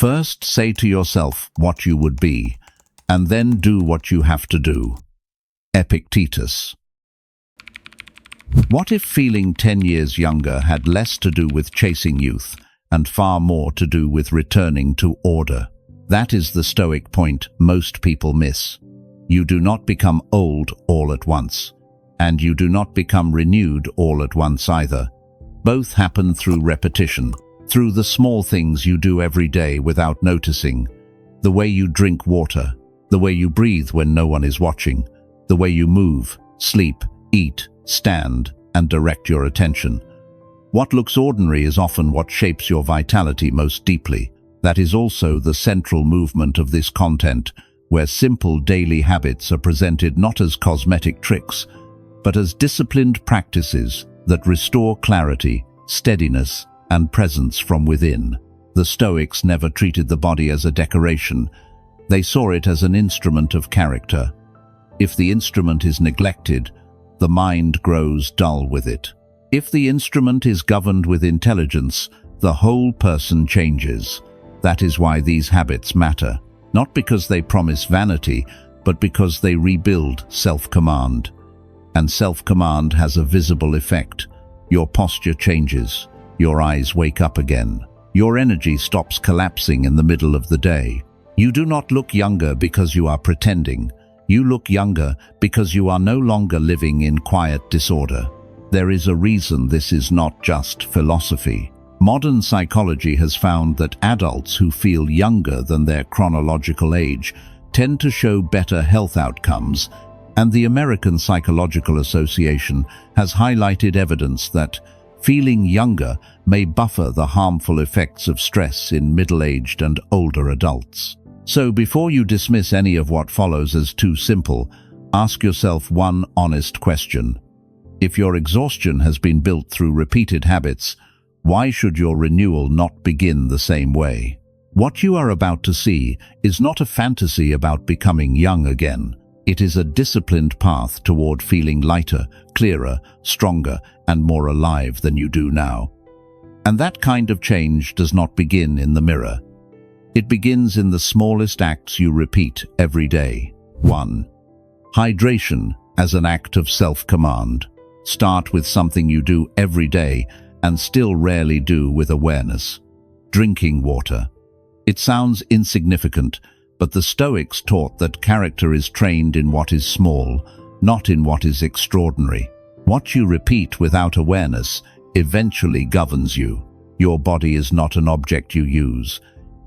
First, say to yourself what you would be, and then do what you have to do. Epictetus. What if feeling 10 years younger had less to do with chasing youth and far more to do with returning to order? That is the Stoic point most people miss. You do not become old all at once, and you do not become renewed all at once either. Both happen through repetition, through the small things you do every day without noticing, the way you drink water, the way you breathe when no one is watching, the way you move, sleep, eat, stand, and direct your attention. What looks ordinary is often what shapes your vitality most deeply. That is also the central movement of this content, where simple daily habits are presented not as cosmetic tricks, but as disciplined practices that restore clarity, steadiness, and presence from within. The Stoics never treated the body as a decoration. They saw it as an instrument of character. If the instrument is neglected, the mind grows dull with it. If the instrument is governed with intelligence, the whole person changes. That is why these habits matter, not because they promise vanity, but because they rebuild self-command. And self-command has a visible effect. Your posture changes. Your eyes wake up again. Your energy stops collapsing in the middle of the day. You do not look younger because you are pretending. You look younger because you are no longer living in quiet disorder. There is a reason this is not just philosophy. Modern psychology has found that adults who feel younger than their chronological age tend to show better health outcomes, and the American Psychological Association has highlighted evidence that feeling younger may buffer the harmful effects of stress in middle-aged and older adults. So before you dismiss any of what follows as too simple, ask yourself one honest question. If your exhaustion has been built through repeated habits, why should your renewal not begin the same way? What you are about to see is not a fantasy about becoming young again. It is a disciplined path toward feeling lighter, clearer, stronger, and more alive than you do now. And that kind of change does not begin in the mirror. It begins in the smallest acts you repeat every day. 1. Hydration as an act of self-command. Start with something you do every day and still rarely do with awareness. Drinking water. It sounds insignificant, but the Stoics taught that character is trained in what is small, not in what is extraordinary. What you repeat without awareness eventually governs you. Your body is not an object you use.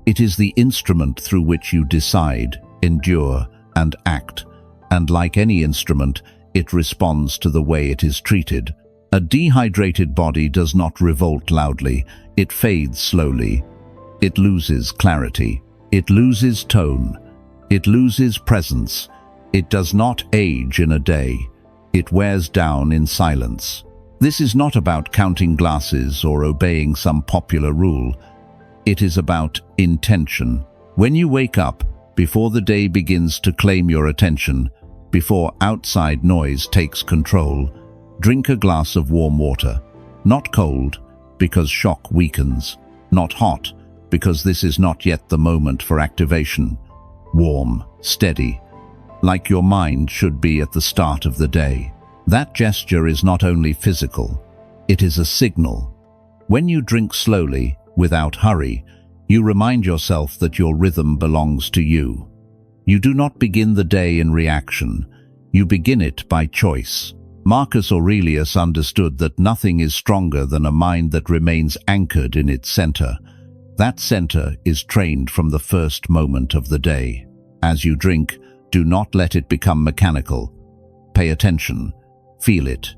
It is the instrument through which you decide, endure, and act. And like any instrument, it responds to the way it is treated. A dehydrated body does not revolt loudly. It fades slowly. It loses clarity. It loses tone. It loses presence. It does not age in a day. It wears down in silence. This is not about counting glasses or obeying some popular rule. It is about intention. When you wake up, before the day begins to claim your attention, before outside noise takes control, drink a glass of warm water. Not cold, because shock weakens. Not hot, because this is not yet the moment for activation. Warm, steady, like your mind should be at the start of the day. That gesture is not only physical, it is a signal. When you drink slowly, without hurry, you remind yourself that your rhythm belongs to you. You do not begin the day in reaction. You begin it by choice. Marcus Aurelius understood that nothing is stronger than a mind that remains anchored in its center. That center is trained from the first moment of the day. As you drink, do not let it become mechanical. Pay attention. Feel it.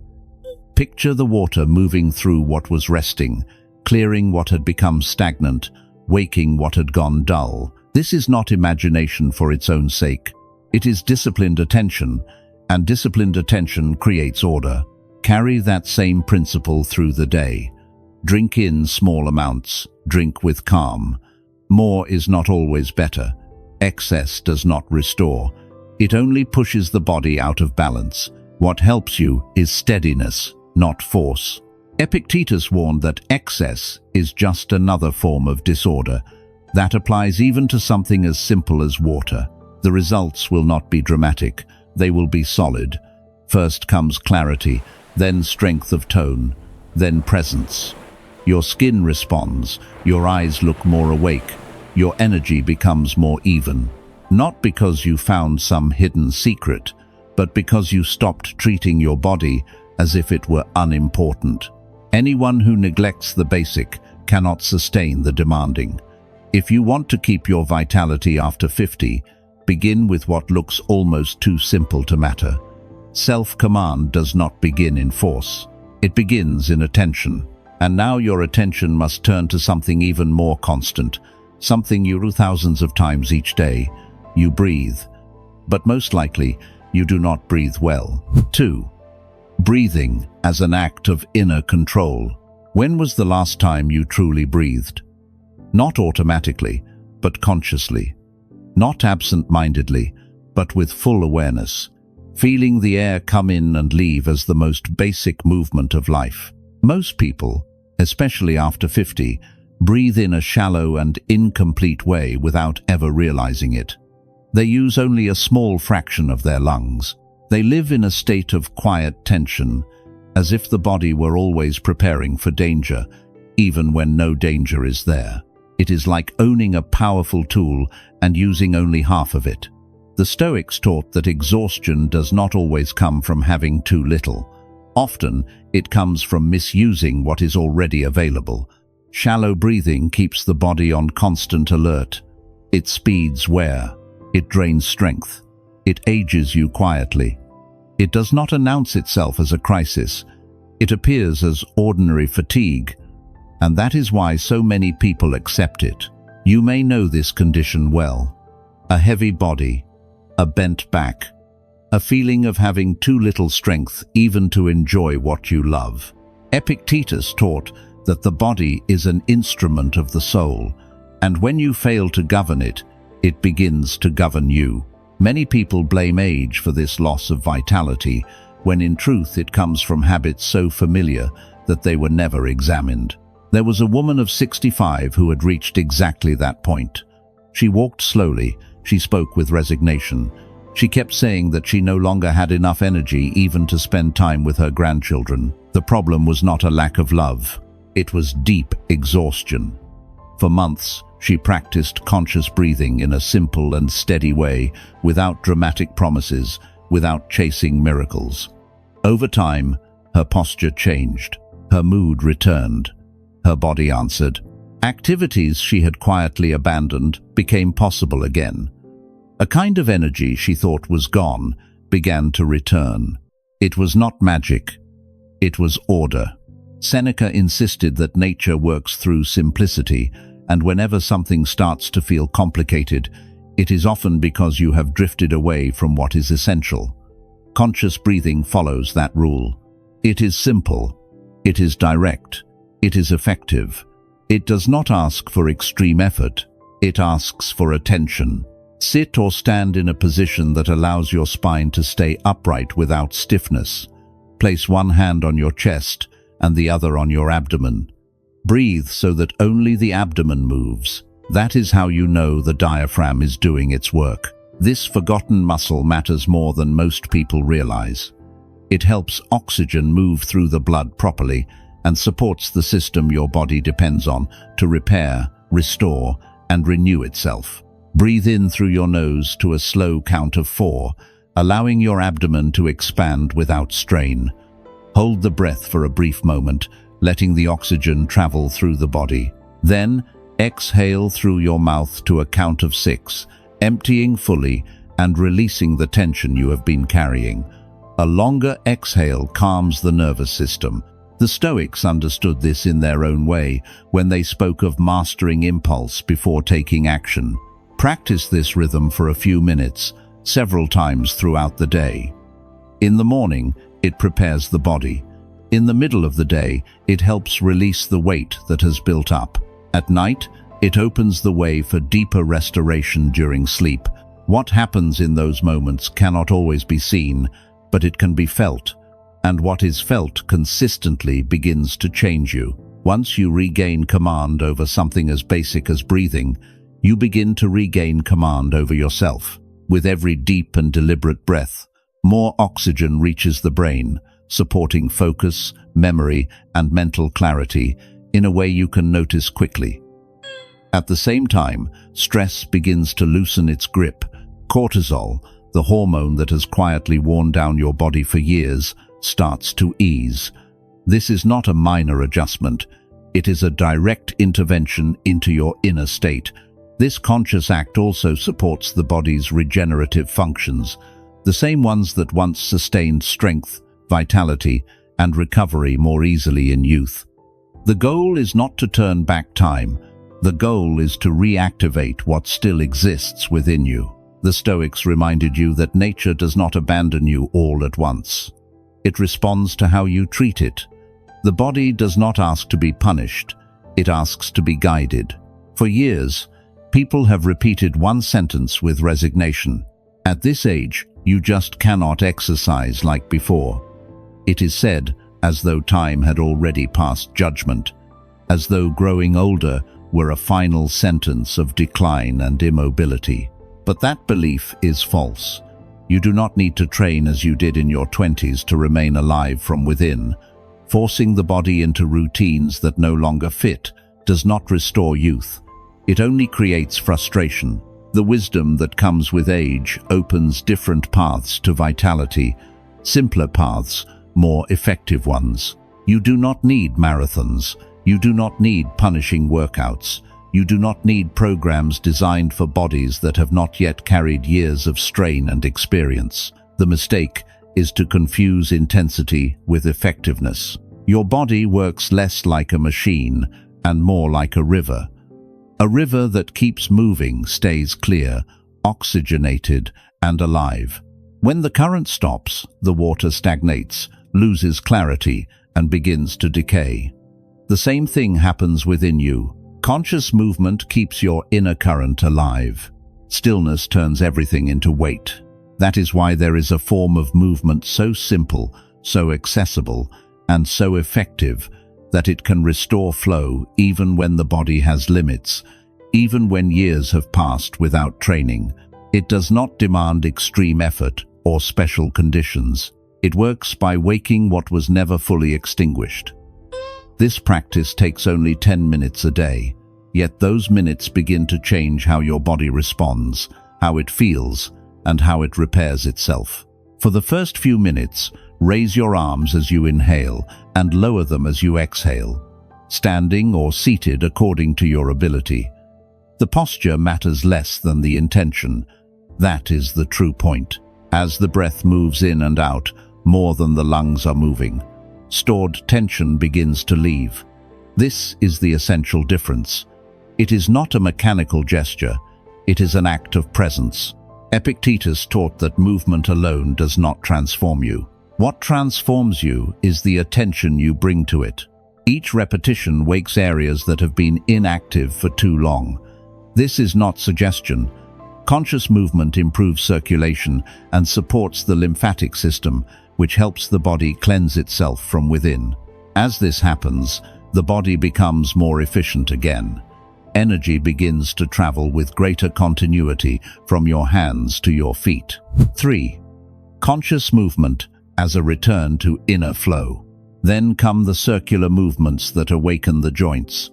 Picture the water moving through what was resting, clearing what had become stagnant, waking what had gone dull. This is not imagination for its own sake. It is disciplined attention, and disciplined attention creates order. Carry that same principle through the day. Drink in small amounts. Drink with calm. More is not always better. Excess does not restore. It only pushes the body out of balance. What helps you is steadiness, not force. Epictetus warned that excess is just another form of disorder. That applies even to something as simple as water. The results will not be dramatic, they will be solid. First comes clarity, then strength of tone, then presence. Your skin responds, your eyes look more awake, your energy becomes more even. Not because you found some hidden secret, but because you stopped treating your body as if it were unimportant. Anyone who neglects the basic cannot sustain the demanding. If you want to keep your vitality after 50, begin with what looks almost too simple to matter. Self-command does not begin in force. It begins in attention. And now your attention must turn to something even more constant, something you do thousands of times each day. You breathe. But most likely, you do not breathe well. 2. Breathing as an act of inner control. When was the last time you truly breathed? Not automatically, but consciously. Not absent-mindedly, but with full awareness. Feeling the air come in and leave as the most basic movement of life. Most people, especially after 50, breathe in a shallow and incomplete way without ever realizing it. They use only a small fraction of their lungs. They live in a state of quiet tension, as if the body were always preparing for danger, even when no danger is there. It is like owning a powerful tool and using only half of it. The Stoics taught that exhaustion does not always come from having too little. Often, it comes from misusing what is already available. Shallow breathing keeps the body on constant alert. It speeds wear. It drains strength. It ages you quietly. It does not announce itself as a crisis. It appears as ordinary fatigue. And that is why so many people accept it. You may know this condition well. A heavy body, a bent back, a feeling of having too little strength even to enjoy what you love. Epictetus taught that the body is an instrument of the soul, and when you fail to govern it, it begins to govern you. Many people blame age for this loss of vitality, when in truth it comes from habits so familiar that they were never examined. There was a woman of 65 who had reached exactly that point. She walked slowly, she spoke with resignation. She kept saying that she no longer had enough energy even to spend time with her grandchildren. The problem was not a lack of love. It was deep exhaustion. For months, she practiced conscious breathing in a simple and steady way, without dramatic promises, without chasing miracles. Over time, her posture changed. Her mood returned. Her body answered. Activities she had quietly abandoned became possible again. A kind of energy she thought was gone began to return. It was not magic. It was order. Seneca insisted that nature works through simplicity, and whenever something starts to feel complicated, it is often because you have drifted away from what is essential. Conscious breathing follows that rule. It is simple. It is direct. It is effective. It does not ask for extreme effort. It asks for attention. Sit or stand in a position that allows your spine to stay upright without stiffness. Place one hand on your chest and the other on your abdomen. Breathe so that only the abdomen moves. That is how you know the diaphragm is doing its work. This forgotten muscle matters more than most people realize. It helps oxygen move through the blood properly and supports the system your body depends on to repair, restore, and renew itself. Breathe in through your nose to a slow count of 4, allowing your abdomen to expand without strain. Hold the breath for a brief moment, letting the oxygen travel through the body. Then, exhale through your mouth to a count of 6, emptying fully and releasing the tension you have been carrying. A longer exhale calms the nervous system. The Stoics understood this in their own way when they spoke of mastering impulse before taking action. Practice this rhythm for a few minutes, several times throughout the day. In the morning, it prepares the body. In the middle of the day, it helps release the weight that has built up. At night, it opens the way for deeper restoration during sleep. What happens in those moments cannot always be seen, but it can be felt. And what is felt consistently begins to change you. Once you regain command over something as basic as breathing, You begin to regain command over yourself. With every deep and deliberate breath, more oxygen reaches the brain, supporting focus, memory, and mental clarity in a way you can notice quickly. At the same time, stress begins to loosen its grip. Cortisol, the hormone that has quietly worn down your body for years, starts to ease. This is not a minor adjustment. It is a direct intervention into your inner state. This conscious act also supports the body's regenerative functions, the same ones that once sustained strength, vitality, and recovery more easily in youth. The goal is not to turn back time. The goal is to reactivate what still exists within you. The Stoics reminded you that nature does not abandon you all at once. It responds to how you treat it. The body does not ask to be punished. It asks to be guided. For years, people have repeated one sentence with resignation. At this age, you just cannot exercise like before. It is said as though time had already passed judgment, as though growing older were a final sentence of decline and immobility. But that belief is false. You do not need to train as you did in your 20s to remain alive from within. Forcing the body into routines that no longer fit does not restore youth. It only creates frustration. The wisdom that comes with age opens different paths to vitality, simpler paths, more effective ones. You do not need marathons. You do not need punishing workouts. You do not need programs designed for bodies that have not yet carried years of strain and experience. The mistake is to confuse intensity with effectiveness. Your body works less like a machine and more like a river. A river that keeps moving stays clear, oxygenated, and alive. When the current stops, the water stagnates, loses clarity, and begins to decay. The same thing happens within you. Conscious movement keeps your inner current alive. Stillness turns everything into weight. That is why there is a form of movement so simple, so accessible, and so effective that it can restore flow even when the body has limits, even when years have passed without training. It does not demand extreme effort or special conditions. It works by waking what was never fully extinguished. This practice takes only 10 minutes a day, yet those minutes begin to change how your body responds, how it feels, and how it repairs itself. For the first few minutes, raise your arms as you inhale and lower them as you exhale, standing or seated according to your ability. The posture matters less than the intention. That is the true point. As the breath moves in and out, more than the lungs are moving, stored tension begins to leave. This is the essential difference. It is not a mechanical gesture. It is an act of presence. Epictetus taught that movement alone does not transform you. What transforms you is the attention you bring to it. Each repetition wakes areas that have been inactive for too long. This is not suggestion. Conscious movement improves circulation and supports the lymphatic system, which helps the body cleanse itself from within. As this happens, the body becomes more efficient again. Energy begins to travel with greater continuity from your hands to your feet. 3. Conscious movement as a return to inner flow. Then come the circular movements that awaken the joints.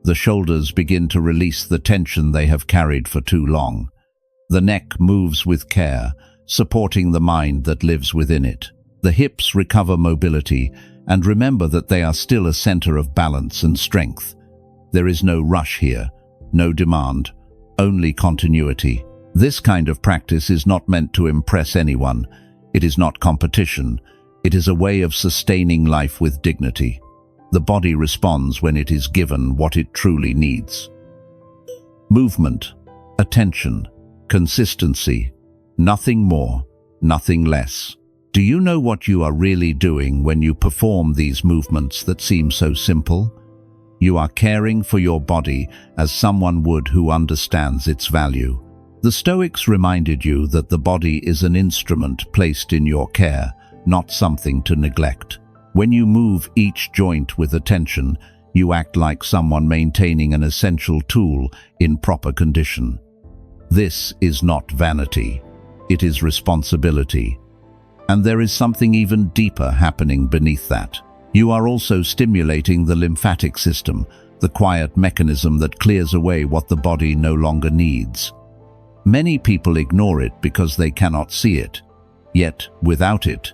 The shoulders begin to release the tension they have carried for too long. The neck moves with care, supporting the mind that lives within it. The hips recover mobility and remember that they are still a center of balance and strength. There is no rush here, no demand, only continuity. This kind of practice is not meant to impress anyone. It is not competition. It is a way of sustaining life with dignity. The body responds when it is given what it truly needs. Movement, attention, consistency, nothing more, nothing less. Do you know what you are really doing when you perform these movements that seem so simple? You are caring for your body as someone would who understands its value. The Stoics reminded you that the body is an instrument placed in your care, not something to neglect. When you move each joint with attention, You act like someone maintaining an essential tool in proper condition. This is not vanity. It is responsibility. And there is something even deeper happening beneath that. You are also stimulating the lymphatic system, the quiet mechanism that clears away what the body no longer needs. Many people ignore it because they cannot see it. Yet, without it,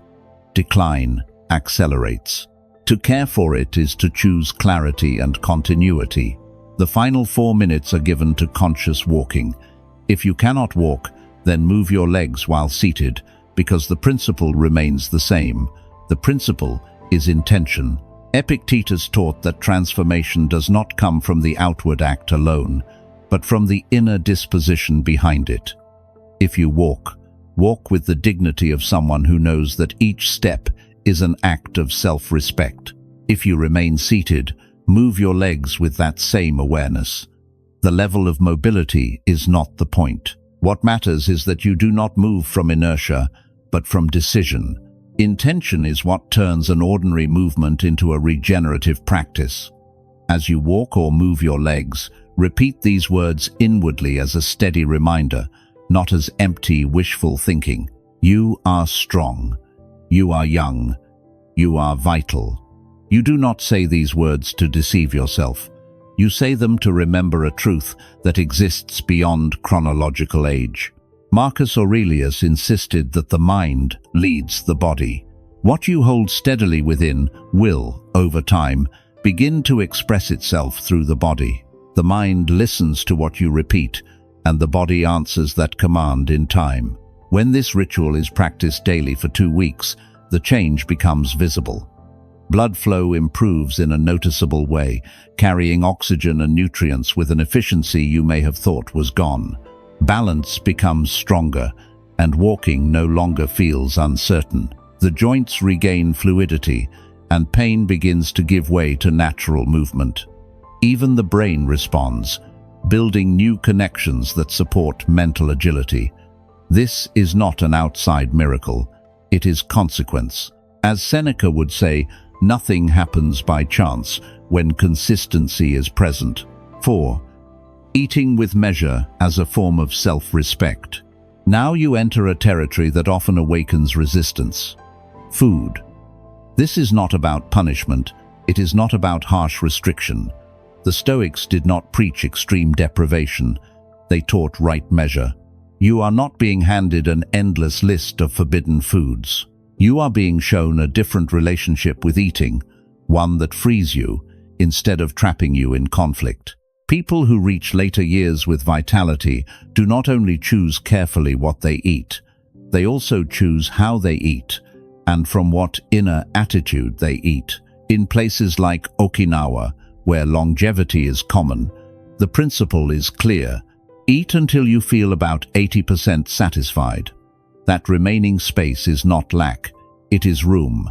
decline accelerates. To care for it is to choose clarity and continuity. The final 4 minutes are given to conscious walking. If you cannot walk, then move your legs while seated, because the principle remains the same. The principle is intention. Epictetus taught that transformation does not come from the outward act alone, but from the inner disposition behind it. If you walk, walk with the dignity of someone who knows that each step is an act of self-respect. If you remain seated, move your legs with that same awareness. The level of mobility is not the point. What matters is that you do not move from inertia, but from decision. Intention is what turns an ordinary movement into a regenerative practice. As you walk or move your legs, repeat these words inwardly as a steady reminder, not as empty, wishful thinking. You are strong. You are young. You are vital. You do not say these words to deceive yourself. You say them to remember a truth that exists beyond chronological age. Marcus Aurelius insisted that the mind leads the body. What you hold steadily within will, over time, begin to express itself through the body. The mind listens to what you repeat, and the body answers that command in time. When this ritual is practiced daily for 2 weeks, the change becomes visible. Blood flow improves in a noticeable way, carrying oxygen and nutrients with an efficiency you may have thought was gone. Balance becomes stronger, and walking no longer feels uncertain. The joints regain fluidity, and pain begins to give way to natural movement. Even the brain responds, building new connections that support mental agility. This is not an outside miracle. It is consequence. As Seneca would say, nothing happens by chance when consistency is present. 4. Eating with measure as a form of self-respect. Now you enter a territory that often awakens resistance. Food. This is not about punishment. It is not about harsh restriction. The Stoics did not preach extreme deprivation. They taught right measure. You are not being handed an endless list of forbidden foods. You are being shown a different relationship with eating, one that frees you instead of trapping you in conflict. People who reach later years with vitality do not only choose carefully what they eat, they also choose how they eat and from what inner attitude they eat. In places like Okinawa, where longevity is common, the principle is clear. Eat until you feel about 80% satisfied. That remaining space is not lack, it is room.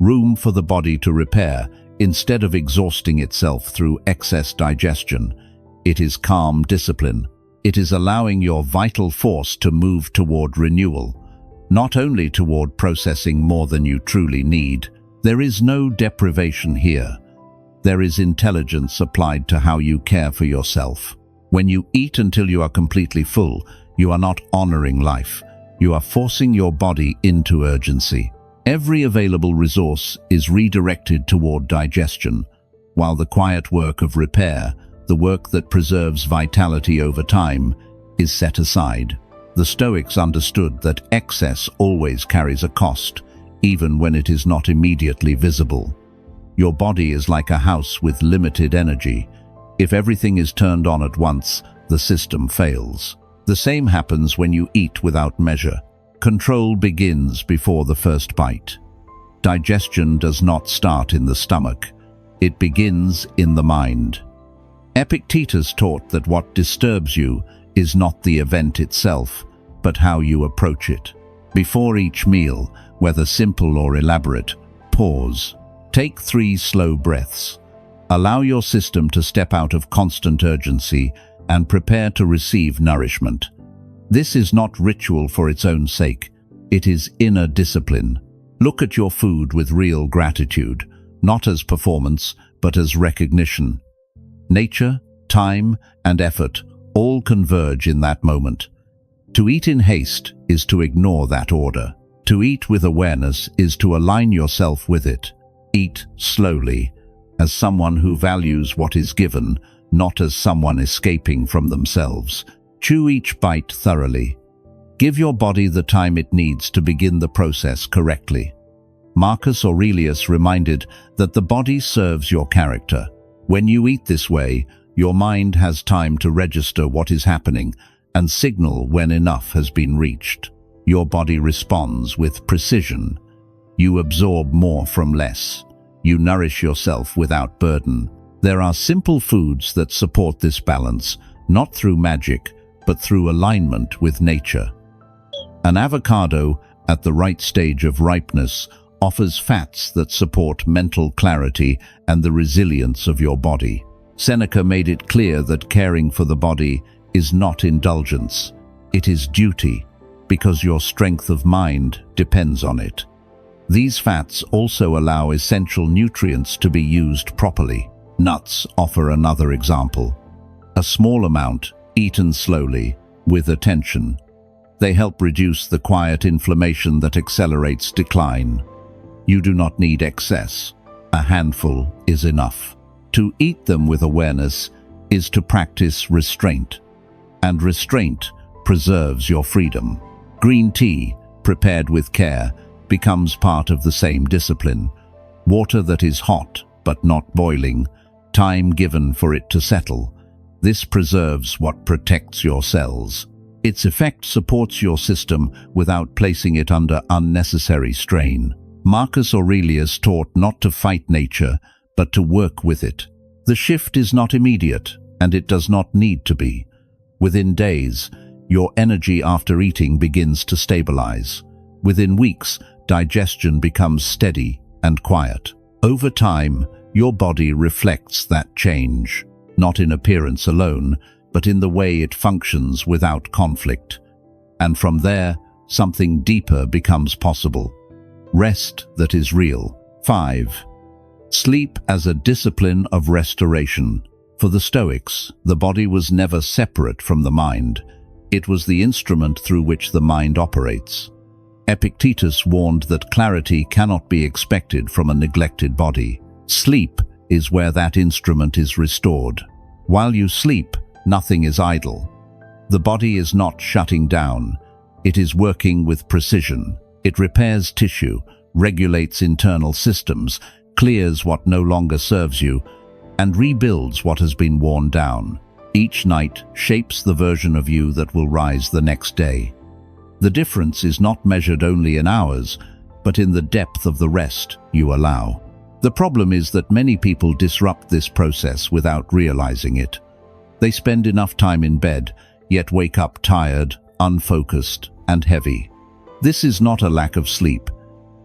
Room for the body to repair instead of exhausting itself through excess digestion. It is calm discipline. It is allowing your vital force to move toward renewal, not only toward processing more than you truly need. There is no deprivation here. There is intelligence applied to how you care for yourself. When you eat until you are completely full, you are not honoring life. You are forcing your body into urgency. Every available resource is redirected toward digestion, while the quiet work of repair, the work that preserves vitality over time, is set aside. The Stoics understood that excess always carries a cost, even when it is not immediately visible. Your body is like a house with limited energy. If everything is turned on at once, the system fails. The same happens when you eat without measure. Control begins before the first bite. Digestion does not start in the stomach. It begins in the mind. Epictetus taught that what disturbs you is not the event itself, but how you approach it. Before each meal, whether simple or elaborate, pause. Take 3 slow breaths. Allow your system to step out of constant urgency and prepare to receive nourishment. This is not ritual for its own sake. It is inner discipline. Look at your food with real gratitude, not as performance, but as recognition. Nature, time, and effort all converge in that moment. To eat in haste is to ignore that order. To eat with awareness is to align yourself with it. Eat slowly, as someone who values what is given, not as someone escaping from themselves. Chew each bite thoroughly. Give your body the time it needs to begin the process correctly. Marcus Aurelius reminded that the body serves your character. When you eat this way, your mind has time to register what is happening and signal when enough has been reached. Your body responds with precision. You absorb more from less. You nourish yourself without burden. There are simple foods that support this balance, not through magic, but through alignment with nature. An avocado, at the right stage of ripeness, offers fats that support mental clarity and the resilience of your body. Seneca made it clear that caring for the body is not indulgence. It is duty, because your strength of mind depends on it. These fats also allow essential nutrients to be used properly. Nuts offer another example. A small amount, eaten slowly, with attention. They help reduce the quiet inflammation that accelerates decline. You do not need excess. A handful is enough. To eat them with awareness is to practice restraint. And restraint preserves your freedom. Green tea, prepared with care, becomes part of the same discipline. Water that is hot but not boiling, time given for it to settle. This preserves what protects your cells. Its effect supports your system without placing it under unnecessary strain. Marcus Aurelius taught not to fight nature, but to work with it. The shift is not immediate, and it does not need to be. Within days, your energy after eating begins to stabilize. Within weeks, digestion becomes steady and quiet. Over time, your body reflects that change, not in appearance alone, but in the way it functions without conflict. And from there, something deeper becomes possible. Rest that is real. 5. Sleep as a discipline of restoration. For the Stoics, the body was never separate from the mind. It was the instrument through which the mind operates. Epictetus warned that clarity cannot be expected from a neglected body. Sleep is where that instrument is restored. While you sleep, nothing is idle. The body is not shutting down. It is working with precision. It repairs tissue, regulates internal systems, clears what no longer serves you, and rebuilds what has been worn down. Each night shapes the version of you that will rise the next day. The difference is not measured only in hours, but in the depth of the rest you allow. The problem is that many people disrupt this process without realizing it. They spend enough time in bed, yet wake up tired, unfocused, and heavy. This is not a lack of sleep.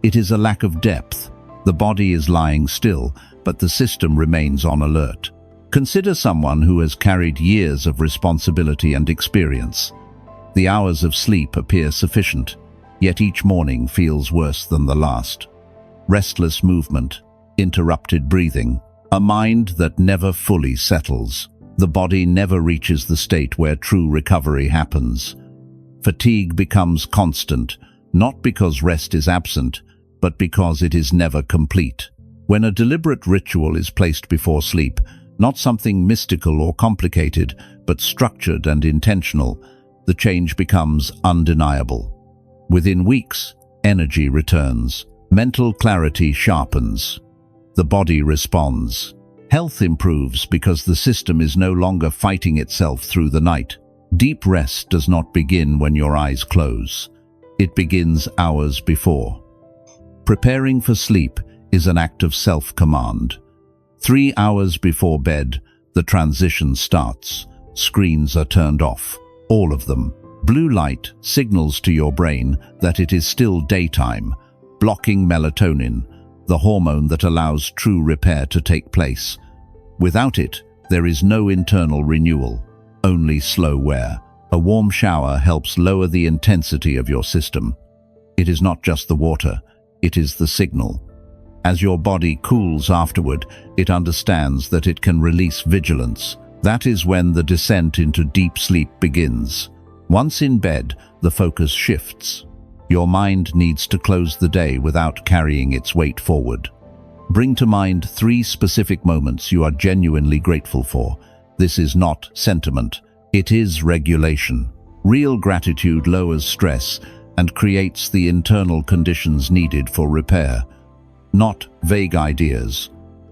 It is a lack of depth. The body is lying still, but the system remains on alert. Consider someone who has carried years of responsibility and experience. The hours of sleep appear sufficient, yet each morning feels worse than the last. Restless movement, interrupted breathing, a mind that never fully settles. The body never reaches the state where true recovery happens. Fatigue becomes constant, not because rest is absent, but because it is never complete. When a deliberate ritual is placed before sleep, not something mystical or complicated, but structured and intentional, the change becomes undeniable. Within weeks, energy returns. Mental clarity sharpens. The body responds. Health improves because the system is no longer fighting itself through the night. Deep rest does not begin when your eyes close. It begins hours before. Preparing for sleep is an act of self-command. 3 hours before bed, the transition starts. Screens are turned off, all of them. Blue light signals to your brain that it is still daytime, blocking melatonin, the hormone that allows true repair to take place. Without it, there is no internal renewal, only slow wear. A warm shower helps lower the intensity of your system. It is not just the water, it is the signal. As your body cools afterward, it understands that it can release vigilance. That is when the descent into deep sleep begins. Once in bed, the focus shifts. Your mind needs to close the day without carrying its weight forward. Bring to mind 3 specific moments you are genuinely grateful for. This is not sentiment, it is regulation. Real gratitude lowers stress and creates the internal conditions needed for repair. Not vague ideas,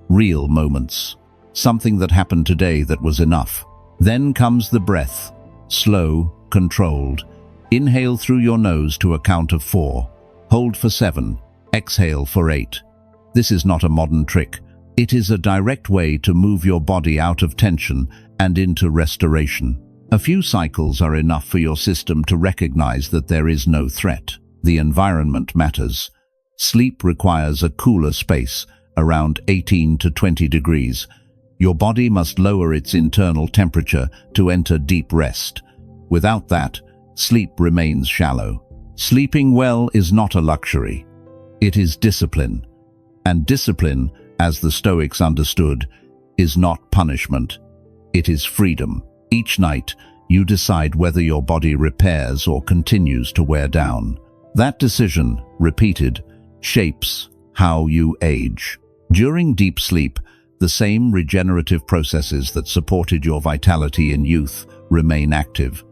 real moments. Something that happened today that was enough. Then comes the breath, slow, controlled. Inhale through your nose to a count of 4. Hold for 7. Exhale for 8. This is not a modern trick. It is a direct way to move your body out of tension and into restoration. A few cycles are enough for your system to recognize that there is no threat. The environment matters. Sleep requires a cooler space, around 18 to 20 degrees. Your body must lower its internal temperature to enter deep rest. Without that, sleep remains shallow. Sleeping well is not a luxury. It is discipline. And discipline, as the Stoics understood, is not punishment. It is freedom. Each night, you decide whether your body repairs or continues to wear down. That decision, repeated, shapes how you age. During deep sleep, the same regenerative processes that supported your vitality in youth remain active.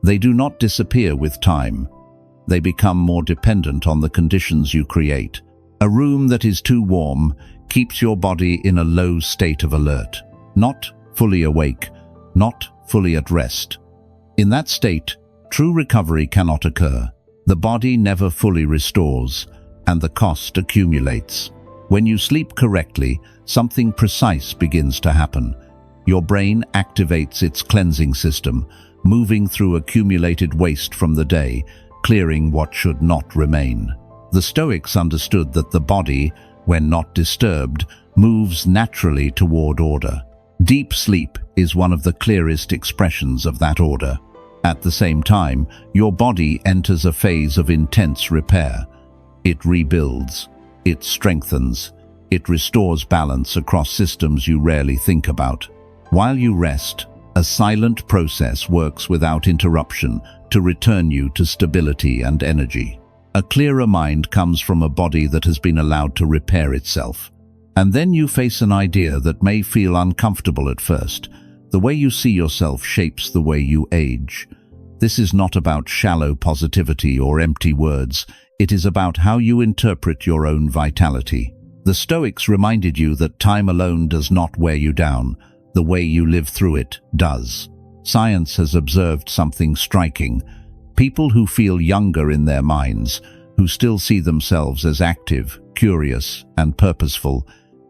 They do not disappear with time. They become more dependent on the conditions you create. A room that is too warm keeps your body in a low state of alert, not fully awake, not fully at rest. In that state, true recovery cannot occur. The body never fully restores, and the cost accumulates. When you sleep correctly, something precise begins to happen. Your brain activates its cleansing system, moving through accumulated waste from the day, clearing what should not remain. The Stoics understood that the body, when not disturbed, moves naturally toward order. Deep sleep is one of the clearest expressions of that order. At the same time, your body enters a phase of intense repair. It rebuilds, it strengthens, it restores balance across systems you rarely think about. While you rest, a silent process works without interruption to return you to stability and energy. A clearer mind comes from a body that has been allowed to repair itself. And then you face an idea that may feel uncomfortable at first. The way you see yourself shapes the way you age. This is not about shallow positivity or empty words. It is about how you interpret your own vitality. The Stoics reminded you that time alone does not wear you down. The way you live through it does. Science has observed something striking. People who feel younger in their minds, who still see themselves as active, curious, and purposeful,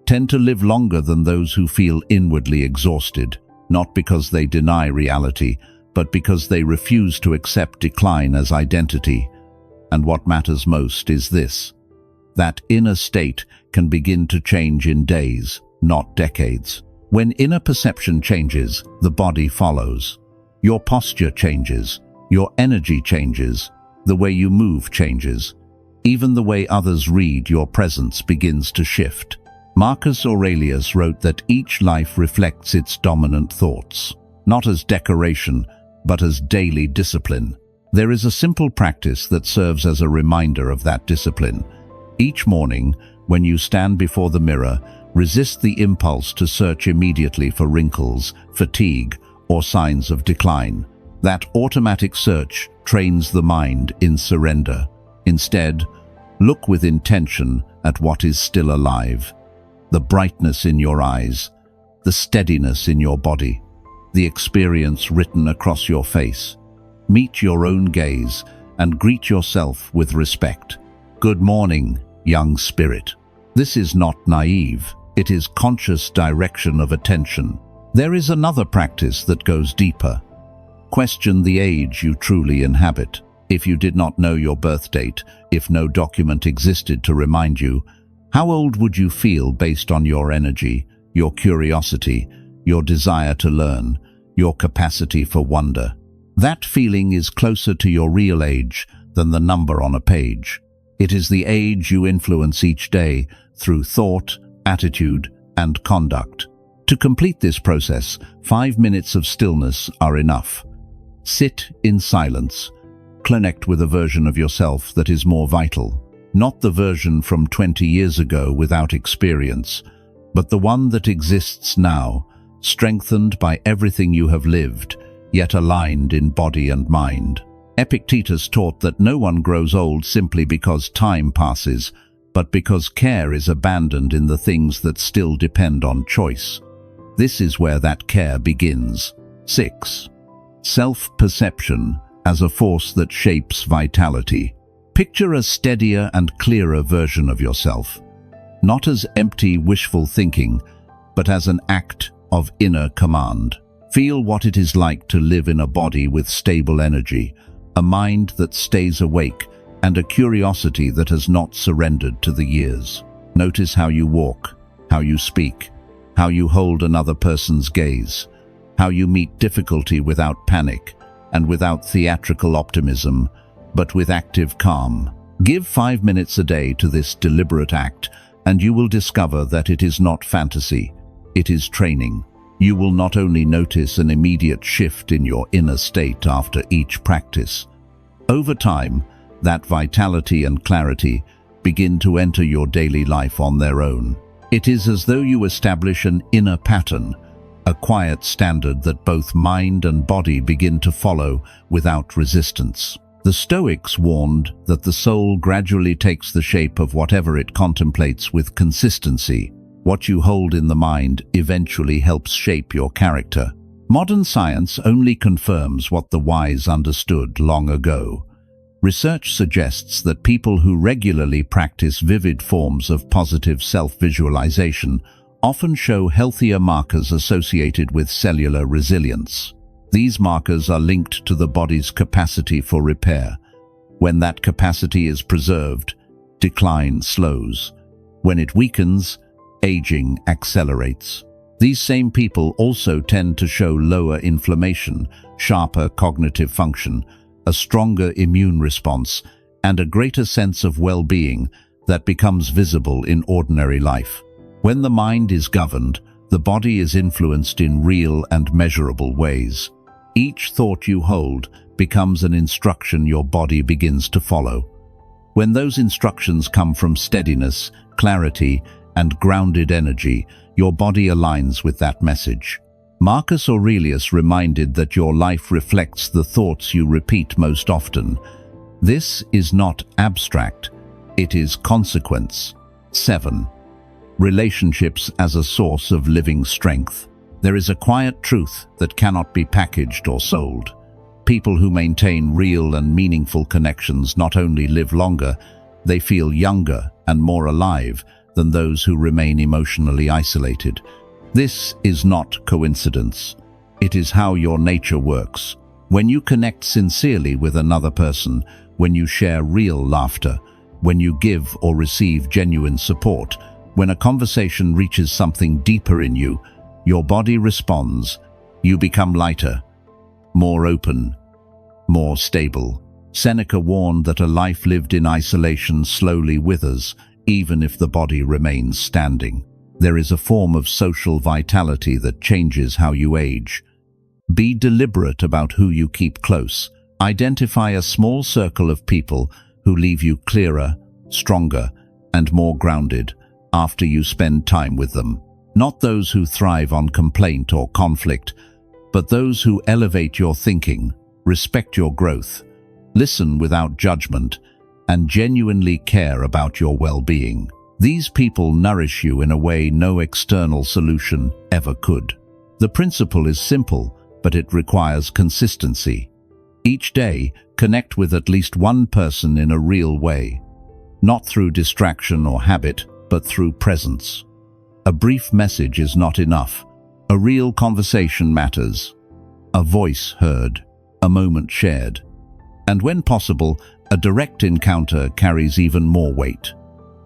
tend to live longer than those who feel inwardly exhausted, not because they deny reality, but because they refuse to accept decline as identity. And what matters most is this: that inner state can begin to change in days, not decades. When inner perception changes, the body follows. Your posture changes, your energy changes, the way you move changes. Even the way others read your presence begins to shift. Marcus Aurelius wrote that each life reflects its dominant thoughts, not as decoration, but as daily discipline. There is a simple practice that serves as a reminder of that discipline. Each morning, when you stand before the mirror, resist the impulse to search immediately for wrinkles, fatigue, or signs of decline. That automatic search trains the mind in surrender. Instead, look with intention at what is still alive. The brightness in your eyes, the steadiness in your body, the experience written across your face. Meet your own gaze and greet yourself with respect. Good morning, young spirit. This is not naive. It is conscious direction of attention. There is another practice that goes deeper. Question the age you truly inhabit. If you did not know your birth date, if no document existed to remind you, how old would you feel based on your energy, your curiosity, your desire to learn, your capacity for wonder? That feeling is closer to your real age than the number on a page. It is the age you influence each day through thought, attitude, and conduct. To complete this process, 5 minutes of stillness are enough. Sit in silence. Connect with a version of yourself that is more vital. Not the version from 20 years ago without experience, but the one that exists now, strengthened by everything you have lived, yet aligned in body and mind. Epictetus taught that no one grows old simply because time passes, but because care is abandoned in the things that still depend on choice. This is where that care begins. 6. Self-perception as a force that shapes vitality. Picture a steadier and clearer version of yourself, not as empty wishful thinking, but as an act of inner command. Feel what it is like to live in a body with stable energy, a mind that stays awake, and a curiosity that has not surrendered to the years. Notice how you walk, how you speak, how you hold another person's gaze, how you meet difficulty without panic and without theatrical optimism, but with active calm. Give 5 minutes a day to this deliberate act, and you will discover that it is not fantasy, it is training. You will not only notice an immediate shift in your inner state after each practice. Over time, that vitality and clarity begin to enter your daily life on their own. It is as though you establish an inner pattern, a quiet standard that both mind and body begin to follow without resistance. The Stoics warned that the soul gradually takes the shape of whatever it contemplates with consistency. What you hold in the mind eventually helps shape your character. Modern science only confirms what the wise understood long ago. Research suggests that people who regularly practice vivid forms of positive self-visualization often show healthier markers associated with cellular resilience. These markers are linked to the body's capacity for repair. When that capacity is preserved, decline slows. When it weakens, aging accelerates. These same people also tend to show lower inflammation, sharper cognitive function, a stronger immune response, and a greater sense of well-being that becomes visible in ordinary life. When the mind is governed, the body is influenced in real and measurable ways. Each thought you hold becomes an instruction your body begins to follow. When those instructions come from steadiness, clarity, and grounded energy, your body aligns with that message. Marcus Aurelius reminded that your life reflects the thoughts you repeat most often. This is not abstract, it is consequence. 7. Relationships as a source of living strength. There is a quiet truth that cannot be packaged or sold. People who maintain real and meaningful connections not only live longer, they feel younger and more alive than those who remain emotionally isolated. This is not coincidence. It is how your nature works. When you connect sincerely with another person, when you share real laughter, when you give or receive genuine support, when a conversation reaches something deeper in you, your body responds. You become lighter, more open, more stable. Seneca warned that a life lived in isolation slowly withers, even if the body remains standing. There is a form of social vitality that changes how you age. Be deliberate about who you keep close. Identify a small circle of people who leave you clearer, stronger, and more grounded after you spend time with them. Not those who thrive on complaint or conflict, but those who elevate your thinking, respect your growth, listen without judgment, and genuinely care about your well-being. These people nourish you in a way no external solution ever could. The principle is simple, but it requires consistency. Each day, connect with at least one person in a real way, not through distraction or habit, but through presence. A brief message is not enough. A real conversation matters. A voice heard, a moment shared. And when possible, a direct encounter carries even more weight.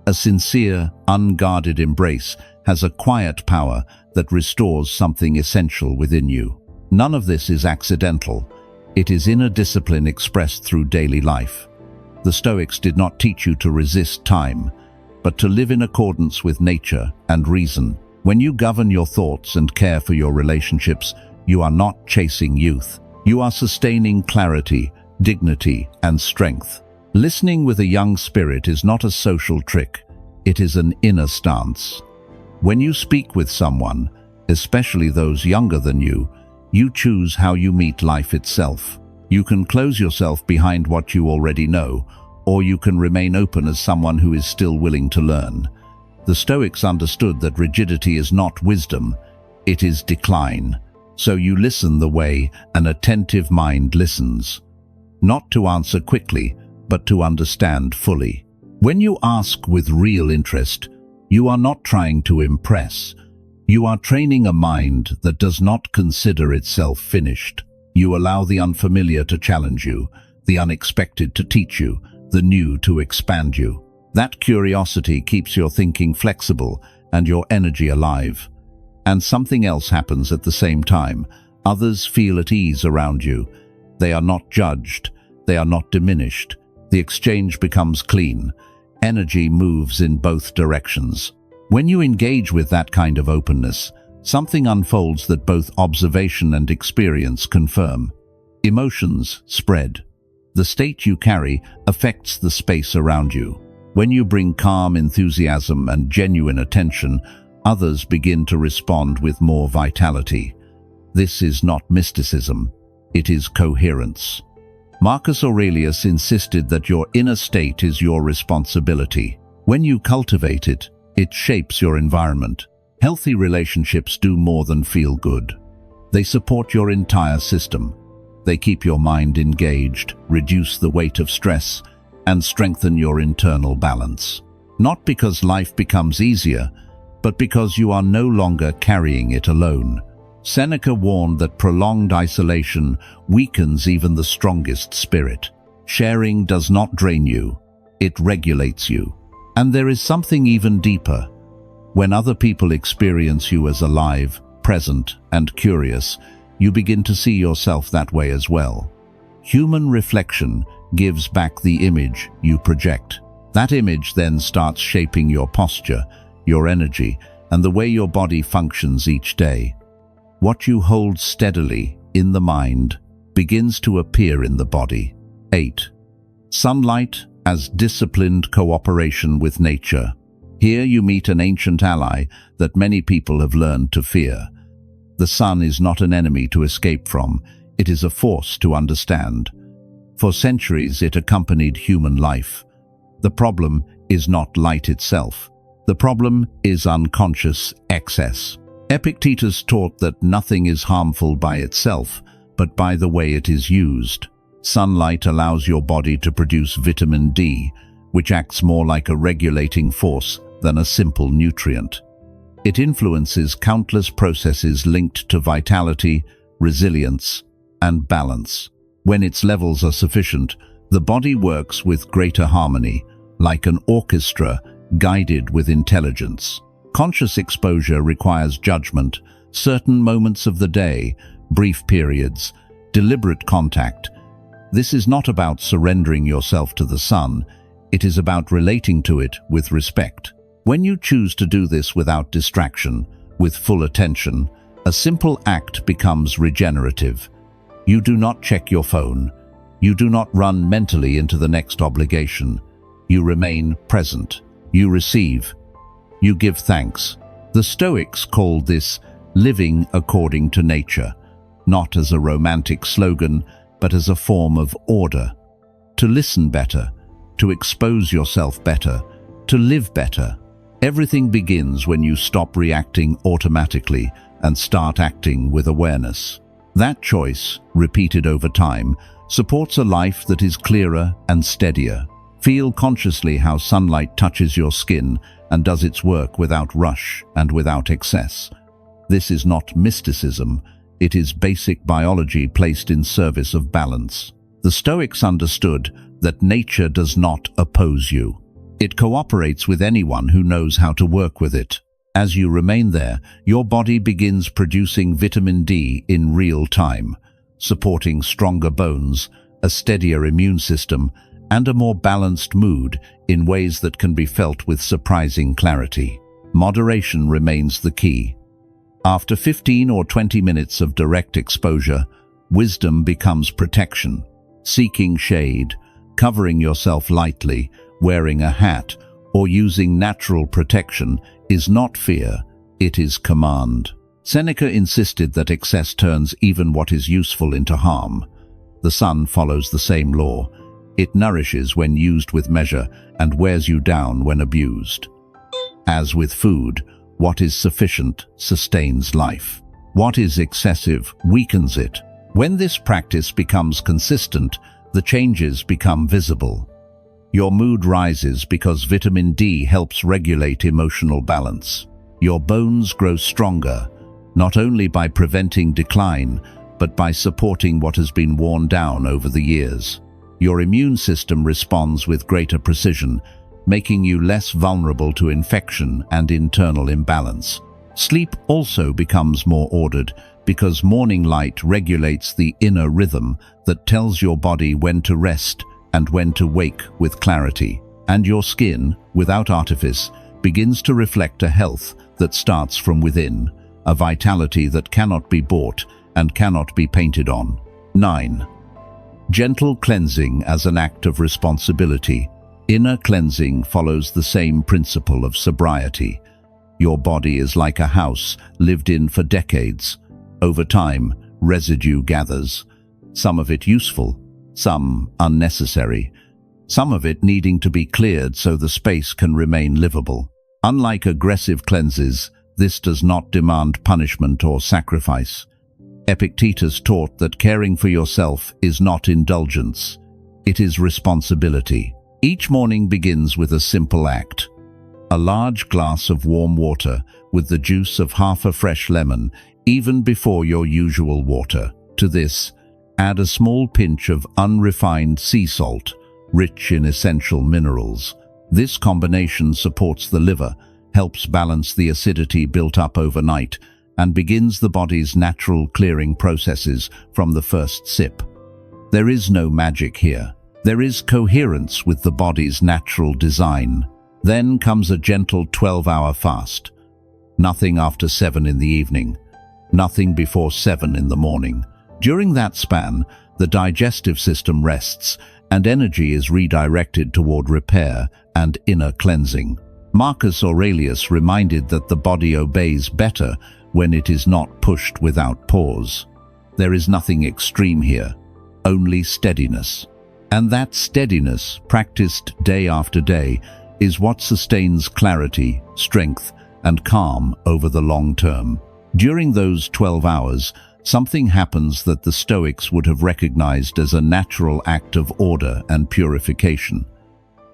A sincere, unguarded embrace has a quiet power that restores something essential within you. None of this is accidental. It is inner discipline expressed through daily life. The Stoics did not teach you to resist time, but to live in accordance with nature and reason. When you govern your thoughts and care for your relationships, you are not chasing youth. You are sustaining clarity, dignity, and strength. Listening with a young spirit is not a social trick. It is an inner stance. When you speak with someone, especially those younger than you choose how you meet life itself. You can close yourself behind what you already know, or you can remain open as someone who is still willing to learn. The Stoics understood that rigidity is not wisdom, it is decline. So you listen the way an attentive mind listens. Not to answer quickly, but to understand fully. When you ask with real interest, you are not trying to impress. You are training a mind that does not consider itself finished. You allow the unfamiliar to challenge you, the unexpected to teach you, the new to expand you. That curiosity keeps your thinking flexible and your energy alive. And something else happens at the same time. Others feel at ease around you. They are not judged. They are not diminished. The exchange becomes clean. Energy moves in both directions. When you engage with that kind of openness, something unfolds that both observation and experience confirm. Emotions spread. The state you carry affects the space around you. When you bring calm, enthusiasm, and genuine attention, others begin to respond with more vitality. This is not mysticism. It is coherence. Marcus Aurelius insisted that your inner state is your responsibility. When you cultivate it, it shapes your environment. Healthy relationships do more than feel good. They support your entire system. They keep your mind engaged, reduce the weight of stress, and strengthen your internal balance. Not because life becomes easier, but because you are no longer carrying it alone. Seneca warned that prolonged isolation weakens even the strongest spirit. Sharing does not drain you, it regulates you. And there is something even deeper. When other people experience you as alive, present, and curious, you begin to see yourself that way as well. Human reflection gives back the image you project. That image then starts shaping your posture, your energy, and the way your body functions each day. What you hold steadily in the mind begins to appear in the body. 8. Sunlight as disciplined cooperation with nature. Here you meet an ancient ally that many people have learned to fear. The sun is not an enemy to escape from, it is a force to understand. For centuries it accompanied human life. The problem is not light itself. The problem is unconscious excess. Epictetus taught that nothing is harmful by itself, but by the way it is used. Sunlight allows your body to produce vitamin D, which acts more like a regulating force than a simple nutrient. It influences countless processes linked to vitality, resilience, and balance. When its levels are sufficient, the body works with greater harmony, like an orchestra guided with intelligence. Conscious exposure requires judgment, certain moments of the day, brief periods, deliberate contact. This is not about surrendering yourself to the sun, it is about relating to it with respect. When you choose to do this without distraction, with full attention, a simple act becomes regenerative. You do not check your phone. You do not run mentally into the next obligation. You remain present. You receive. You give thanks. The Stoics called this living according to nature, not as a romantic slogan, but as a form of order. To listen better, to expose yourself better, to live better. Everything begins when you stop reacting automatically and start acting with awareness. That choice, repeated over time, supports a life that is clearer and steadier. Feel consciously how sunlight touches your skin and does its work without rush and without excess. This is not mysticism, it is basic biology placed in service of balance. The Stoics understood that nature does not oppose you. It cooperates with anyone who knows how to work with it. As you remain there, your body begins producing vitamin D in real time, supporting stronger bones, a steadier immune system, and a more balanced mood in ways that can be felt with surprising clarity. Moderation remains the key. After 15 or 20 minutes of direct exposure, wisdom becomes protection. Seeking shade, covering yourself lightly, wearing a hat, or using natural protection is not fear, it is command. Seneca insisted that excess turns even what is useful into harm. The sun follows the same law. It nourishes when used with measure and wears you down when abused. As with food, what is sufficient sustains life. What is excessive weakens it. When this practice becomes consistent, the changes become visible. Your mood rises because vitamin D helps regulate emotional balance. Your bones grow stronger, not only by preventing decline, but by supporting what has been worn down over the years. Your immune system responds with greater precision, making you less vulnerable to infection and internal imbalance. Sleep also becomes more ordered because morning light regulates the inner rhythm that tells your body when to rest and when to wake with clarity. And your skin, without artifice, begins to reflect a health that starts from within, a vitality that cannot be bought and cannot be painted on. 9. Gentle cleansing as an act of responsibility. Inner cleansing follows the same principle of sobriety. Your body is like a house lived in for decades. Over time, residue gathers, some of it useful, some unnecessary, some of it needing to be cleared so the space can remain livable. Unlike aggressive cleanses, this does not demand punishment or sacrifice. Epictetus taught that caring for yourself is not indulgence, it is responsibility. Each morning begins with a simple act. A large glass of warm water with the juice of half a fresh lemon, even before your usual water. To this, add a small pinch of unrefined sea salt, rich in essential minerals. This combination supports the liver, helps balance the acidity built up overnight, and begins the body's natural clearing processes from the first sip. There is no magic here. There is coherence with the body's natural design. Then comes a gentle 12-hour fast. Nothing after 7 in the evening. Nothing before 7 in the morning. During that span, the digestive system rests and energy is redirected toward repair and inner cleansing. Marcus Aurelius reminded that the body obeys better when it is not pushed without pause. There is nothing extreme here, only steadiness. And that steadiness, practiced day after day, is what sustains clarity, strength, and calm over the long term. During those 12 hours, something happens that the Stoics would have recognized as a natural act of order and purification.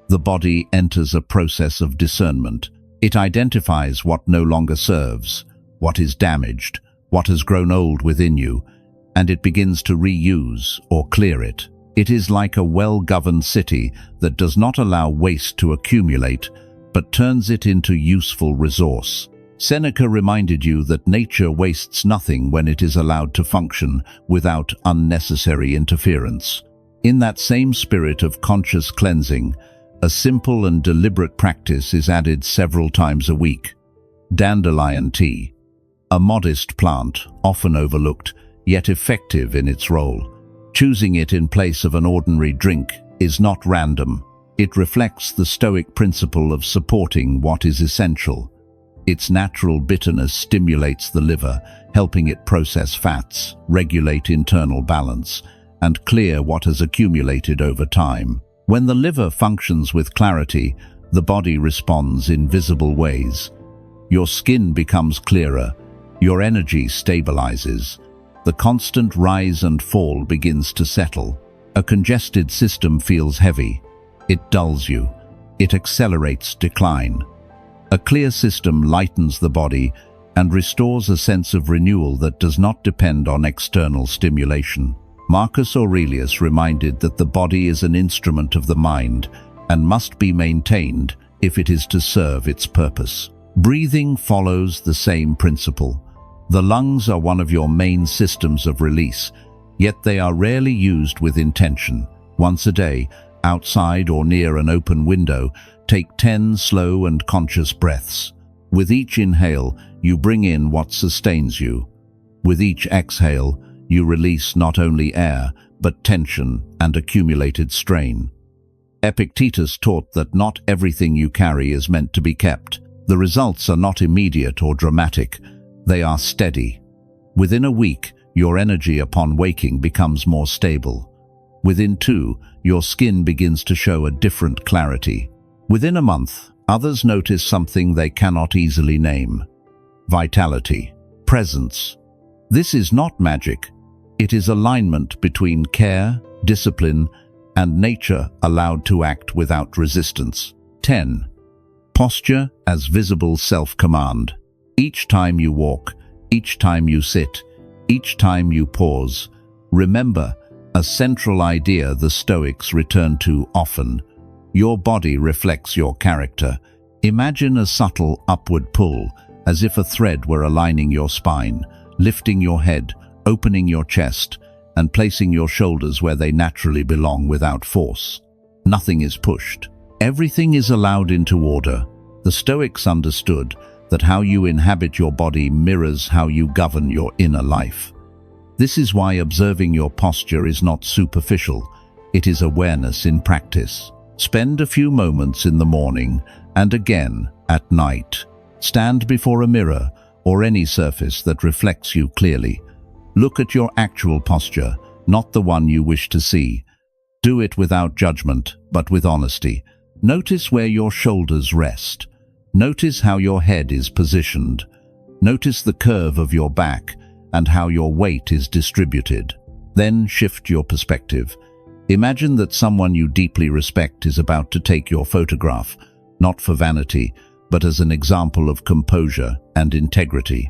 The body enters a process of discernment. It identifies what no longer serves, what is damaged, what has grown old within you, and it begins to reuse or clear it. It is like a well-governed city that does not allow waste to accumulate, but turns it into useful resource. Seneca reminded you that nature wastes nothing when it is allowed to function without unnecessary interference. In that same spirit of conscious cleansing, a simple and deliberate practice is added several times a week. Dandelion tea. A modest plant, often overlooked, yet effective in its role. Choosing it in place of an ordinary drink is not random. It reflects the Stoic principle of supporting what is essential. Its natural bitterness stimulates the liver, helping it process fats, regulate internal balance, and clear what has accumulated over time. When the liver functions with clarity, the body responds in visible ways. Your skin becomes clearer, your energy stabilizes, the constant rise and fall begins to settle. A congested system feels heavy. It dulls you. It accelerates decline. A clear system lightens the body and restores a sense of renewal that does not depend on external stimulation. Marcus Aurelius reminded that the body is an instrument of the mind and must be maintained if it is to serve its purpose. Breathing follows the same principle. The lungs are one of your main systems of release, yet they are rarely used with intention. Once a day, outside or near an open window, take 10 slow and conscious breaths. With each inhale, you bring in what sustains you. With each exhale, you release not only air, but tension and accumulated strain. Epictetus taught that not everything you carry is meant to be kept. The results are not immediate or dramatic. They are steady. Within a week, your energy upon waking becomes more stable. Within 2, your skin begins to show a different clarity. Within a month, others notice something they cannot easily name: vitality, presence. This is not magic. It is alignment between care, discipline, and nature allowed to act without resistance. 10. Posture as visible self-command. Each time you walk, each time you sit, each time you pause, remember a central idea the Stoics return to often: your body reflects your character. Imagine a subtle upward pull, as if a thread were aligning your spine, lifting your head, opening your chest, and placing your shoulders where they naturally belong without force. Nothing is pushed. Everything is allowed into order. The Stoics understood that how you inhabit your body mirrors how you govern your inner life. This is why observing your posture is not superficial. It is awareness in practice. Spend a few moments in the morning and again at night. Stand before a mirror or any surface that reflects you clearly. Look at your actual posture, not the one you wish to see. Do it without judgment, but with honesty. Notice where your shoulders rest. Notice how your head is positioned. Notice the curve of your back and how your weight is distributed. Then shift your perspective. Imagine that someone you deeply respect is about to take your photograph, not for vanity, but as an example of composure and integrity.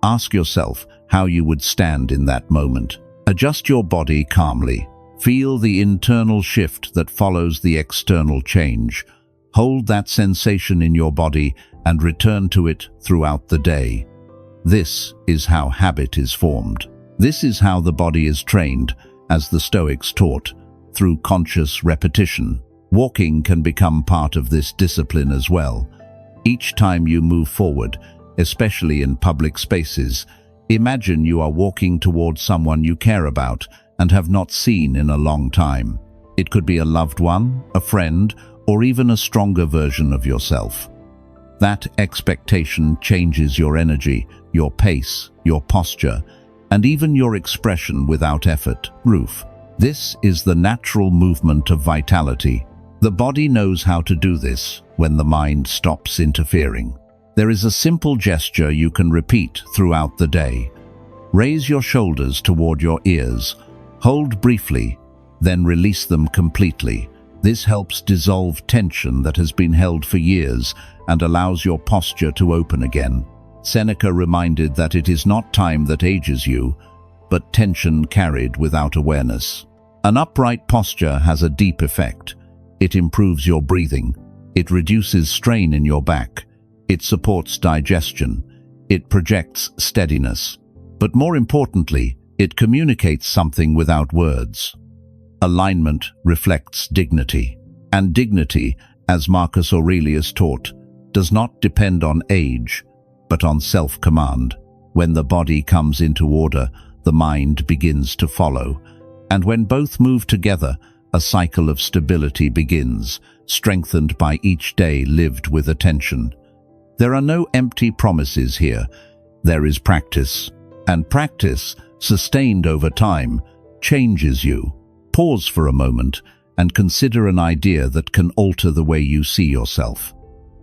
Ask yourself how you would stand in that moment. Adjust your body calmly. Feel the internal shift that follows the external change. Hold that sensation in your body and return to it throughout the day. This is how habit is formed. This is how the body is trained, as the Stoics taught, through conscious repetition. Walking can become part of this discipline as well. Each time you move forward, especially in public spaces, imagine you are walking towards someone you care about and have not seen in a long time. It could be a loved one, a friend, or even a stronger version of yourself. That expectation changes your energy, your pace, your posture, and even your expression without effort. Proof. This is the natural movement of vitality. The body knows how to do this when the mind stops interfering. There is a simple gesture you can repeat throughout the day. Raise your shoulders toward your ears. Hold briefly, then release them completely. This helps dissolve tension that has been held for years and allows your posture to open again. Seneca reminded that it is not time that ages you, but tension carried without awareness. An upright posture has a deep effect. It improves your breathing. It reduces strain in your back. It supports digestion. It projects steadiness. But more importantly, it communicates something without words. Alignment reflects dignity. And dignity, as Marcus Aurelius taught, does not depend on age, but on self-command. When the body comes into order, the mind begins to follow. And when both move together, a cycle of stability begins, strengthened by each day lived with attention. There are no empty promises here. There is practice. And practice, sustained over time, changes you. Pause for a moment and consider an idea that can alter the way you see yourself.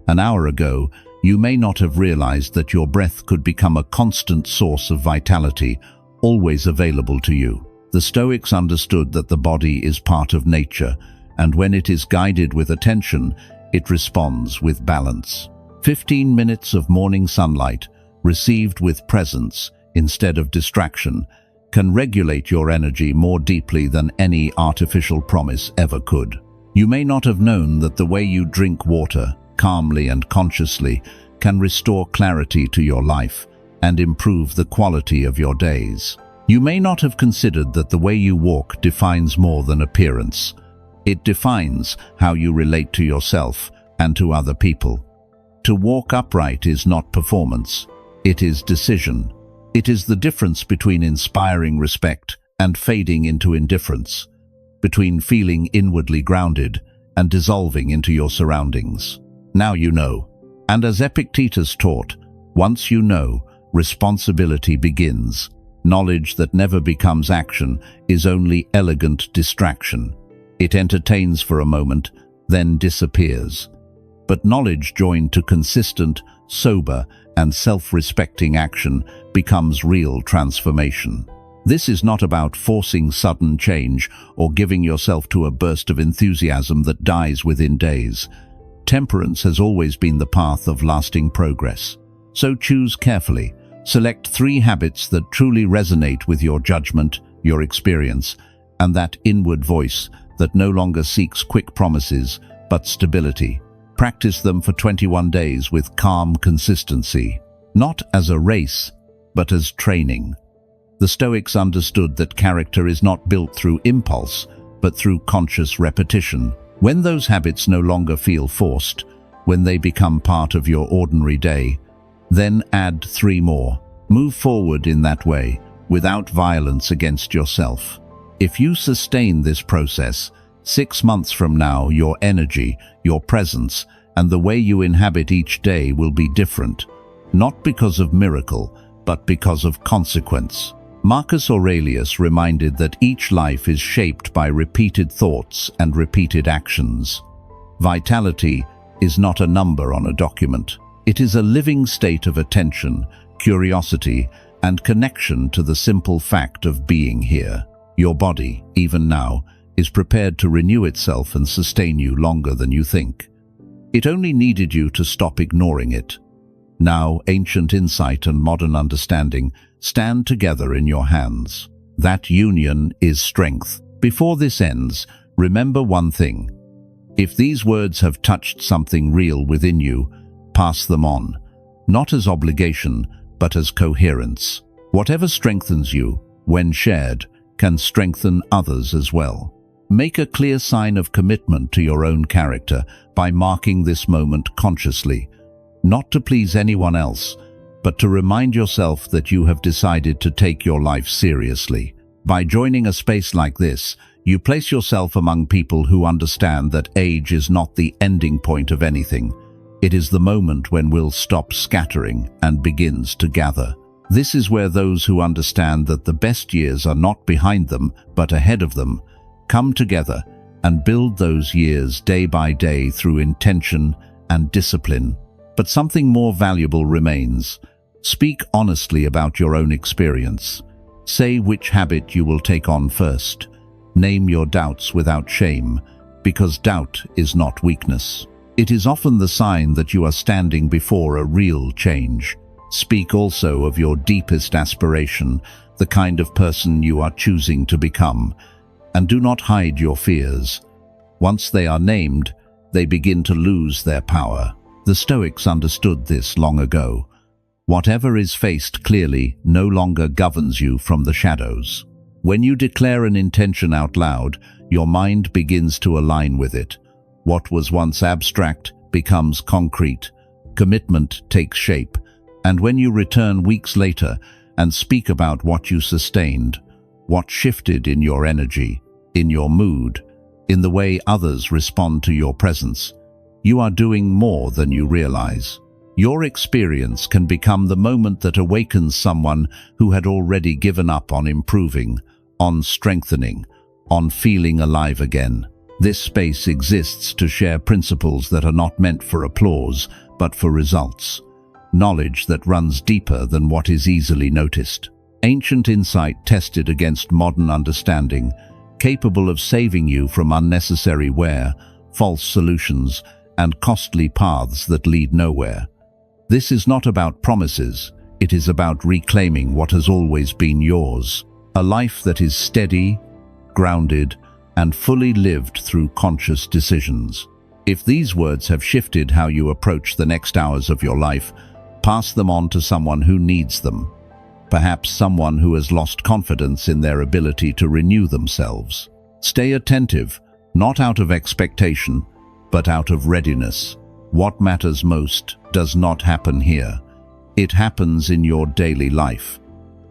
An hour ago, you may not have realized that your breath could become a constant source of vitality, always available to you. The Stoics understood that the body is part of nature, and when it is guided with attention, it responds with balance. 15 minutes of morning sunlight, received with presence instead of distraction, can regulate your energy more deeply than any artificial promise ever could. You may not have known that the way you drink water, calmly and consciously, can restore clarity to your life and improve the quality of your days. You may not have considered that the way you walk defines more than appearance. It defines how you relate to yourself and to other people. To walk upright is not performance, it is decision. It is the difference between inspiring respect and fading into indifference, between feeling inwardly grounded and dissolving into your surroundings. Now you know. And as Epictetus taught, once you know, responsibility begins. Knowledge that never becomes action is only elegant distraction. It entertains for a moment, then disappears. But knowledge joined to consistent, sober, and self-respecting action becomes real transformation. This is not about forcing sudden change or giving yourself to a burst of enthusiasm that dies within days. Temperance has always been the path of lasting progress. So choose carefully. Select 3 habits that truly resonate with your judgment, your experience, and that inward voice that no longer seeks quick promises, but stability. Practice them for 21 days with calm consistency, not as a race, but as training. The Stoics understood that character is not built through impulse, but through conscious repetition. When those habits no longer feel forced, when they become part of your ordinary day, then add 3 more. Move forward in that way, without violence against yourself. If you sustain this process, 6 months from now, your energy, your presence, and the way you inhabit each day will be different, not because of miracle, but because of consequence. Marcus Aurelius reminded that each life is shaped by repeated thoughts and repeated actions. Vitality is not a number on a document. It is a living state of attention, curiosity, and connection to the simple fact of being here. Your body, even now, is prepared to renew itself and sustain you longer than you think. It only needed you to stop ignoring it. Now, ancient insight and modern understanding stand together in your hands. That union is strength. Before this ends, remember one thing. If these words have touched something real within you, pass them on, not as obligation, but as coherence. Whatever strengthens you, when shared, can strengthen others as well. Make a clear sign of commitment to your own character by marking this moment consciously, not to please anyone else, but to remind yourself that you have decided to take your life seriously. By joining a space like this, you place yourself among people who understand that age is not the ending point of anything. It is the moment when will stops scattering and begins to gather. This is where those who understand that the best years are not behind them, but ahead of them, come together and build those years day by day through intention and discipline. But something more valuable remains. Speak honestly about your own experience. Say which habit you will take on first. Name your doubts without shame, because doubt is not weakness. It is often the sign that you are standing before a real change. Speak also of your deepest aspiration, the kind of person you are choosing to become, and do not hide your fears. Once they are named, they begin to lose their power. The Stoics understood this long ago. Whatever is faced clearly no longer governs you from the shadows. When you declare an intention out loud, your mind begins to align with it. What was once abstract becomes concrete. Commitment takes shape. And when you return weeks later and speak about what you sustained, what shifted in your energy, in your mood, in the way others respond to your presence, you are doing more than you realize. Your experience can become the moment that awakens someone who had already given up on improving, on strengthening, on feeling alive again. This space exists to share principles that are not meant for applause, but for results. Knowledge that runs deeper than what is easily noticed. Ancient insight tested against modern understanding, capable of saving you from unnecessary wear, false solutions, and costly paths that lead nowhere. This is not about promises, it is about reclaiming what has always been yours. A life that is steady, grounded, and fully lived through conscious decisions. If these words have shifted how you approach the next hours of your life, pass them on to someone who needs them. Perhaps someone who has lost confidence in their ability to renew themselves. Stay attentive, not out of expectation, but out of readiness. What matters most does not happen here. It happens in your daily life.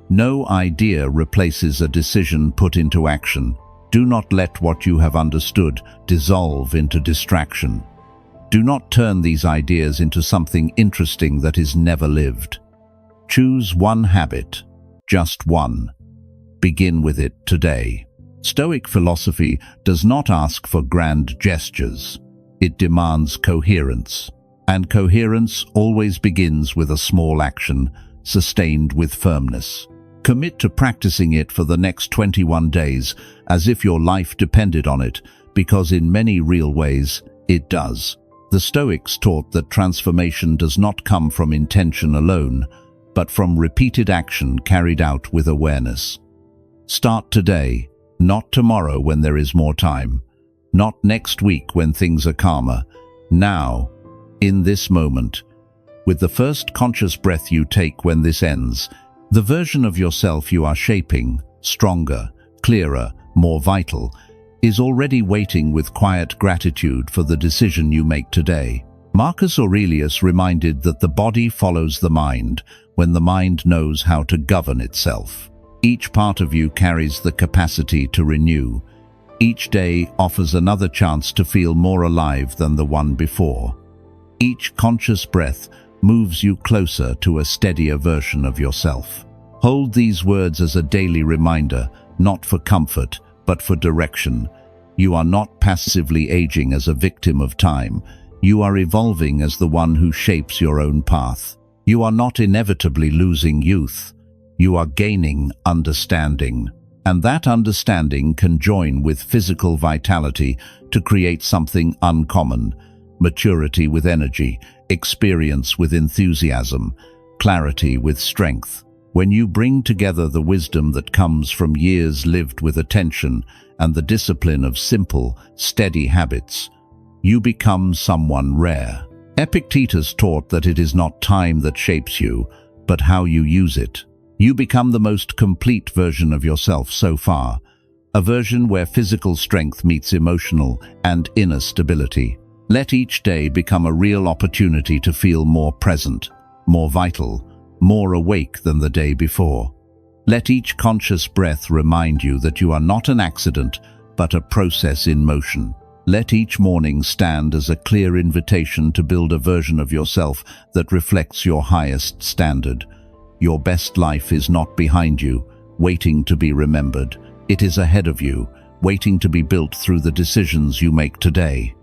No idea replaces a decision put into action. Do not let what you have understood dissolve into distraction. Do not turn these ideas into something interesting that is never lived. Choose one habit, just one. Begin with it today. Stoic philosophy does not ask for grand gestures. It demands coherence. And coherence always begins with a small action, sustained with firmness. Commit to practicing it for the next 21 days, as if your life depended on it, because in many real ways, it does. The Stoics taught that transformation does not come from intention alone, but from repeated action carried out with awareness. Start today, not tomorrow when there is more time, not next week when things are calmer. Now, in this moment, with the first conscious breath you take when this ends, the version of yourself you are shaping, stronger, clearer, more vital, is already waiting with quiet gratitude for the decision you make today. Marcus Aurelius reminded that the body follows the mind when the mind knows how to govern itself. Each part of you carries the capacity to renew. Each day offers another chance to feel more alive than the one before. Each conscious breath moves you closer to a steadier version of yourself. Hold these words as a daily reminder, not for comfort, but for direction. You are not passively aging as a victim of time. You are evolving as the one who shapes your own path. You are not inevitably losing youth. You are gaining understanding. And that understanding can join with physical vitality to create something uncommon. Maturity with energy, experience with enthusiasm, clarity with strength. When you bring together the wisdom that comes from years lived with attention and the discipline of simple, steady habits, you become someone rare. Epictetus taught that it is not time that shapes you, but how you use it. You become the most complete version of yourself so far, a version where physical strength meets emotional and inner stability. Let each day become a real opportunity to feel more present, more vital, more awake than the day before. Let each conscious breath remind you that you are not an accident, but a process in motion. Let each morning stand as a clear invitation to build a version of yourself that reflects your highest standard. Your best life is not behind you, waiting to be remembered. It is ahead of you, waiting to be built through the decisions you make today.